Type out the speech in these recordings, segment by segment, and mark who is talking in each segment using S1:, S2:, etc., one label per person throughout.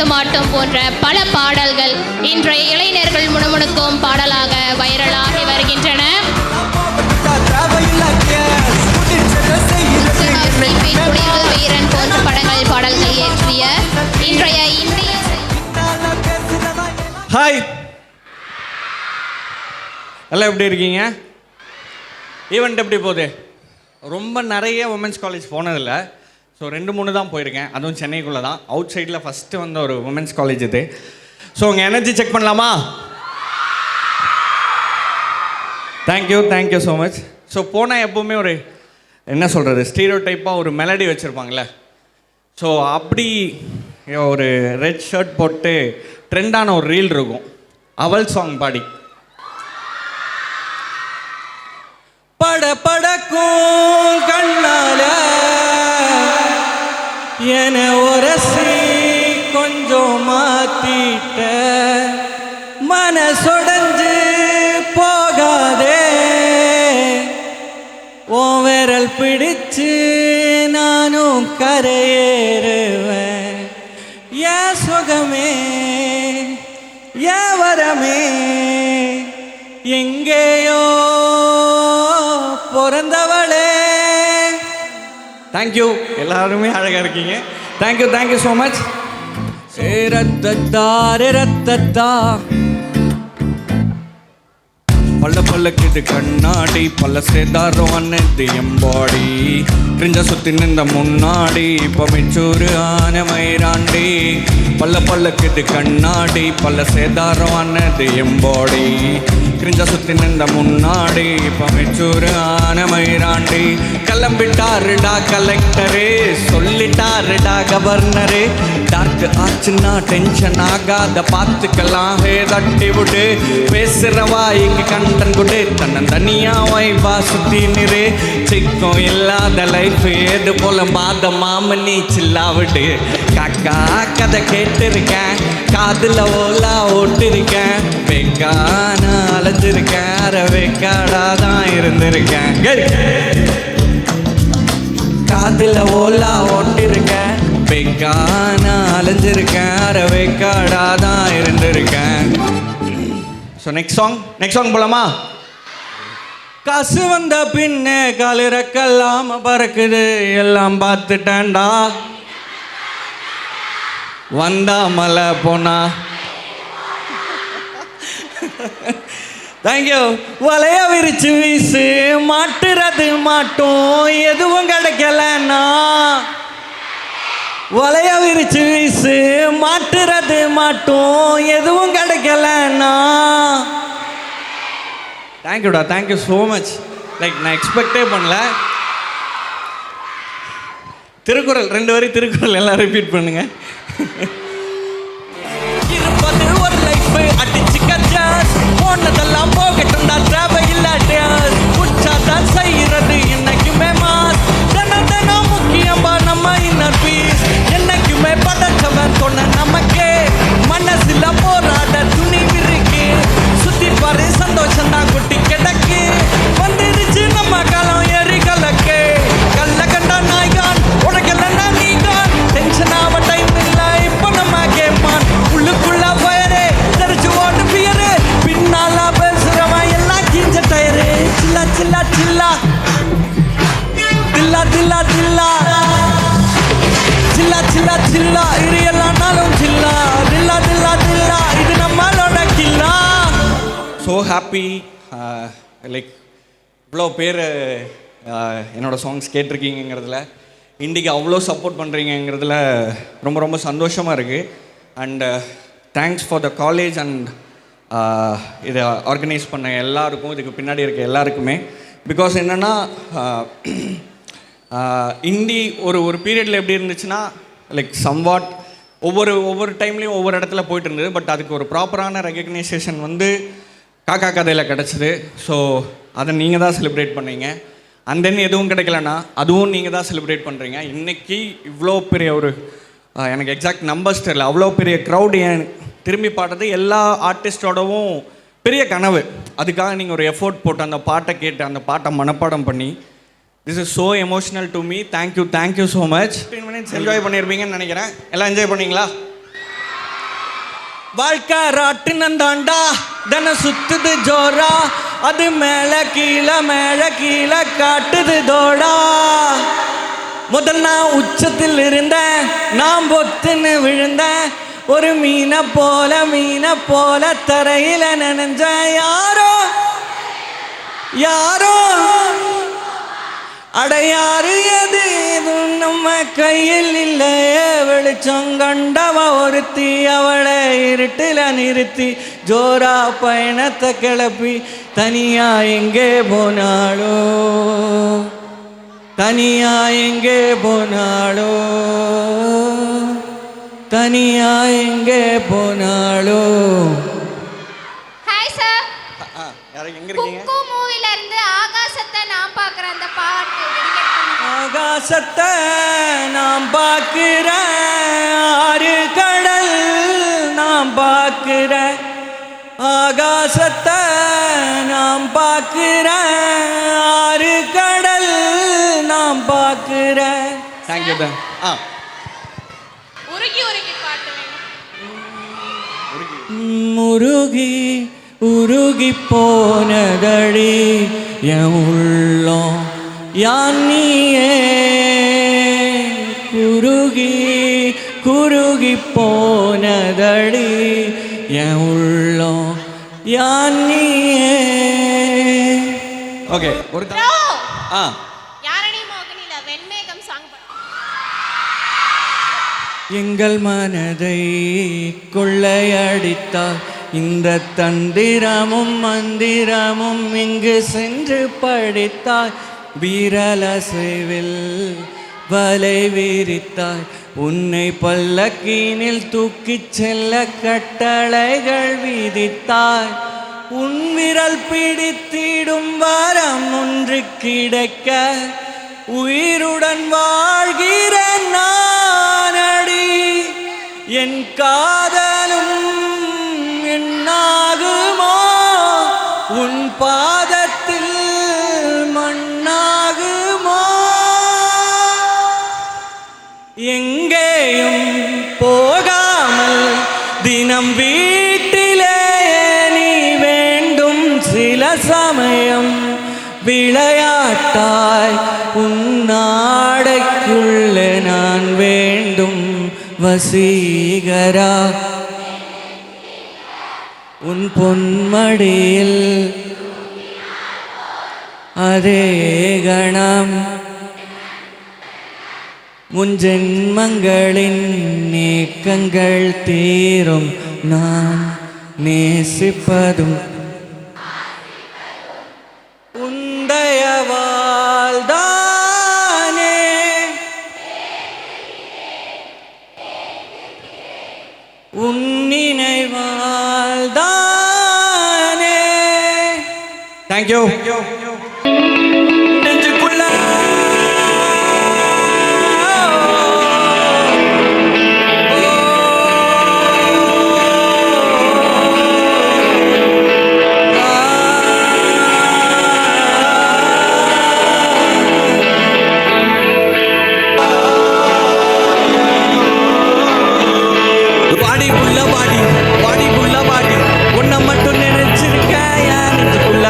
S1: பட்டு மாட்டும் போன்ற பல பாடல்கள் இன்றைய இளைஞர்கள் முணுமுணுக்கும் பாடலாக வைரலாகி வருகின்றன. வீரன் போன்ற படங்கள் பாடல்கள் இயற்றிய இன்றைய இந்திய
S2: ஹாய் எல்லாம் எப்படி இருக்கீங்க? ஈவெண்ட் எப்படி போகுது? ரொம்ப நிறைய உமன்ஸ் காலேஜ் போனதில்லை. ஸோ 2-3 தான் போயிருக்கேன், அதுவும் சென்னைக்குள்ளே தான். அவுட் சைடில் ஃபஸ்ட்டு வந்த ஒரு உமன்ஸ் காலேஜ் இது. ஸோ உங்கள் எனர்ஜி செக் பண்ணலாமா? Thank you so much. ஸோ போனால் எப்போவுமே ஒரு என்ன சொல்கிறது, ஸ்டீரியோ டைப்பாக ஒரு மெலடி வச்சுருப்பாங்களே. ஸோ அப்படி ஒரு ரெட் ஷர்ட் போட்டு ட்ரெண்டான ஒரு ரீல் இருக்கும், அவள் சாங் பாடி பட படக்கும் கண்ணால என ஒரசி கொஞ்சம் மாத்திட்ட மனசொடஞ்சு போகாதே, ஓ விரல் பிடிச்சு நானும் கரையேறுவேன். ஏன் சுகமே ஏன் வரமே எங்கேயோ பிறந்தவளே. தேங்க்யூ, எல்லாருமே அழகாக இருக்கீங்க. Thank you so much. ரத்தத்தா ரத்தத்தா பல்ல பல்லக்குது கண்ணாடி பல்ல சேதாரம் அன்னது எம்பாடி கிரிஞ்ச சுத்தி நின்ற முன்னாடி இப்போ மிச்சூரு ஆன மயிராண்டி. பல்ல பல்லக்குது கண்ணாடி பல்ல சேதாரம் அன்னது எம்பாடி கிரிஞ்ச சுத்தி நின்ற முன்னாடி இப்போ மிச்சூரு ஆன மயிராண்டி. கிளம்பிட்டாருடா கலெக்டரு, சொல்லிட்டாருடா கவர்னரு, டார்க் ஆச்சுன்னா டென்ஷன் ஆகாத பார்த்துக்கலாம், ஹே தட்டி விடு பேசுறவா இங்க கண்டன் கொடு தன்ன தனியா வைவா சுத்தி நிறு. சிக்கம் இல்லாத லைஃப் ஏது போல பாத மாமனி சில்லாவிடு. காக்கா கதை கேட்டிருக்கேன், காதுல ஓலா ஓட்டிருக்கேன், வெக்கான அலைஞ்சிருக்கேன், அரவேக்காடாதான் இருந்திருக்கேன். காதுல ஓலா ஓட்டிருக்கேன், வெக்கான அலைஞ்சிருக்கேன், அரவேக்காடாதான் இருந்திருக்கேன். ஸோ நெக்ஸ்ட் சாங் போலாமா? காசு வந்த பின்னே காலிறக்கல்லாம பறக்குது எல்லாம் பார்த்துட்டேன்டா, வந்தா மலை போனா. தேங்க்யூ. வலைய விரிச்சு வீசு மாட்டுறது மாட்டோம் எதுவும் கிடைக்கலன்னா, வலைய விரிச்சு வீசு மாட்டுறது மாட்டோம் எதுவும் கிடைக்கலன்னா. Thank you so much. லைக் நான் எக்ஸ்பெக்டே பண்ணல. திருக்குறள் 2 வரி திருக்குறள் எல்லாம் ரிப்பீட் பண்ணுங்க. இருப்பது ஒரு லைஃப் அடிச்சு கச்சாஸ் போனதெல்லாம் போகட்டும்டா தேவையில்லாட்டியா உச்சாதான் செய்யறது என்னைக்குமே மாஸ் தினம் முக்கியமா நம்ம இன்னர் பீஸ் என்னைக்குமே படைச்சவன் சொன்ன நமக்கே மனசுல போராட துணிவு இருக்கு சுத்தி பாரு சந்தோஷம் தான் குட்டி கிடக்கு வந்துருச்சு நம்ம காலம் ஏறி கலக்கு கல்ல கண்டா நாய்கான் உனக்கெல்லாம் நீகான் டென்ஷன் ஆவ டைம் இல்லை இப்போ நம்ம கேட்பான் உள்ளுக்குள்ள பயரே தெரிச்சு ஓட்டு பியரு பின்னால பேசுறவன் எல்லாம் கிஞ்ச டயரு சில்லா சில்லா சில்லா தில்லா தில்லா தில்லா சில்லா சில்லா சில்லா இது எல்லாம் நாளும் சில்லா தில்லா தில்லா தில்லா இது நம்மளோட கில்லா. So happy. லைக் இவ்வளோ பேர் என்னோடய சாங்ஸ் கேட்டிருக்கீங்கிறதுல, இன்றைக்கி அவ்வளோ சப்போர்ட் பண்ணுறீங்கிறதுல ரொம்ப ரொம்ப சந்தோஷமாக இருக்குது. And thanks for the college and இதை ஆர்கனைஸ் பண்ண எல்லாருக்கும், இதுக்கு பின்னாடி இருக்க எல்லாருக்குமே. பிகாஸ் என்னென்னா இண்டி ஒரு பீரியடில் எப்படி இருந்துச்சுன்னா லைக் சம்வாட் ஒவ்வொரு டைம்லேயும் ஒவ்வொரு இடத்துல போயிட்டு இருந்தது. பட் அதுக்கு ஒரு ப்ராப்பரான ரெகக்னைசேஷன் வந்து காக்கா கதையில் கிடச்சிது. ஸோ அதை நீங்கள் தான் செலிப்ரேட் பண்ணீங்க. அண்ட் தென் எதுவும் கிடைக்கலன்னா அதுவும் நீங்கள் தான் செலிப்ரேட் பண்ணுறீங்க. இன்றைக்கி இவ்வளோ பெரிய ஒரு எனக்கு எக்ஸாக்ட் நம்பர்ஸ் தெரியல, அவ்வளோ பெரிய க்ரௌடு ஏன் திரும்பி பாடுறது எல்லா ஆர்டிஸ்டோடவும் பெரிய கனவு. அதுக்காக நீங்கள் ஒரு எஃபோர்ட் போட்டு அந்த பாட்டை கேட்டு அந்த பாட்டை மனப்பாடம் பண்ணி this is so emotional to me. Thank you so much. 15 minutes enjoy பண்ணியிருப்பீங்கன்னு நினைக்கிறேன். எல்லாம் என்ஜாய் பண்ணிங்களா? வாழ்க்கை ராட்டினந்தாண்டா தன சுத்துது ஜோரா, அது மேல கீழே காட்டுது தோடா. முதல் நான் உச்சத்தில் இருந்தேன், நான் பொத்துன்னு விழுந்தேன், ஒரு மீனை போல தரையில நனைஞ்ச. யாரோ அடையாறு எது எதுவும் நம்ம கையில் இல்லையே. வெளிச்சம் கண்டவ ஒருத்தி, அவளை இருட்டில நிறுத்தி ஜோரா பயணத்தை கிளப்பி தனியா எங்கே போனாளோ, தனியா எங்கே போனாளோ, தனியா எங்கே போனாளோ.
S3: Hi sir.
S2: எங்க இருக்கீங்க?
S3: குக்கு மூவில இருந்து ஆகாசத்தை நான் பார்க்குறேன் அந்த பாட்டு டெடிகேட் பண்ணுங்க.
S2: ஆகாசத்தை நாம் பார்க்கிறேன், ஆறு கடல் நாம் பார்க்கிறேன். ஆகாசத்தை நாம் பார்க்கிறேன், ஆறு கடல் நாம் பார்க்கிறேன். தேங்க்யூ தான்.
S3: உருகி உருகி பாட்டு வேணும்.
S2: உருகி உருகி போனதடி என் உள்ளம் யானியே. குருகி குருகி போனதடி என் உள்ளம் யானியே. ஓகே ஒரு
S3: யாரணி மோகினில வெண்மேகம் சாங்
S2: எங்கள் மனதை கொள்ளையடித்தார் இந்த தந்திரமும் மந்திரமும் இங்கு சென்று படித்தாய். வீரலசைவில் வலை விரித்தாய், உன்னை பல்லக்கீனில் தூக்கிச் செல்ல கட்டளைகள் விதித்தாய். உன் விரல் பிடித்திடும் வரம் ஒன்று கிடைக்க உயிருடன் வாழ்கிற நானடி. என் காதலும் என்னாகுமோ, உன் பாதத்தில் மண்ணாகுமோ. எங்கேயும் போகாமல் தினம் வீட்டிலே நீ வேண்டும். சில சமயம் விளையாட்டாய் உன்னாடைக்குள்ளே நான் வேண்டும். வசீகரா உன் பொன்மடியில் அதே கணம் முன் ஜென்மங்களின் நீக்கங்கள் தீரும். நான் நேசிப்பதும் உந்தயவால் தானே. உன் நினைவால் தானே. தேங்க்யூ. நெஞ்சுக்குள்ள வாடி புள்ள வாடி, வாடி புள்ள வாடி, உன்னை மட்டும் நினைச்சிருக்கேன் என் நெஞ்சுக்குள்ள.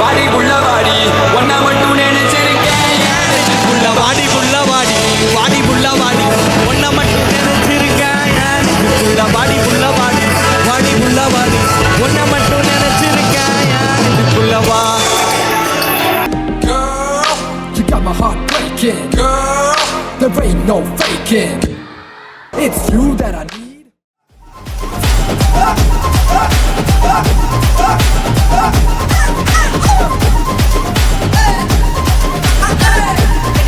S4: வாடி புள்ள வாடி, ஒன்ன மட்டும் நினைச்சிருக்கேன் என் நெஞ்சுக்குள்ள.
S2: வாடி புள்ள வாடி, வாடி புள்ள வாடி, உன்னை மட்டும் நினைச்சிருக்கேன் என் நெஞ்சுக்குள்ள. வாடி புள்ள வாடி, வாடி புள்ள வாடி, உன்னை மட்டும் நினைச்சிருக்கேன் என் நெஞ்சுக்குள்ள. வா
S4: Girl, you got my heart breaking. Girl, there ain't no faking. It's you that I need.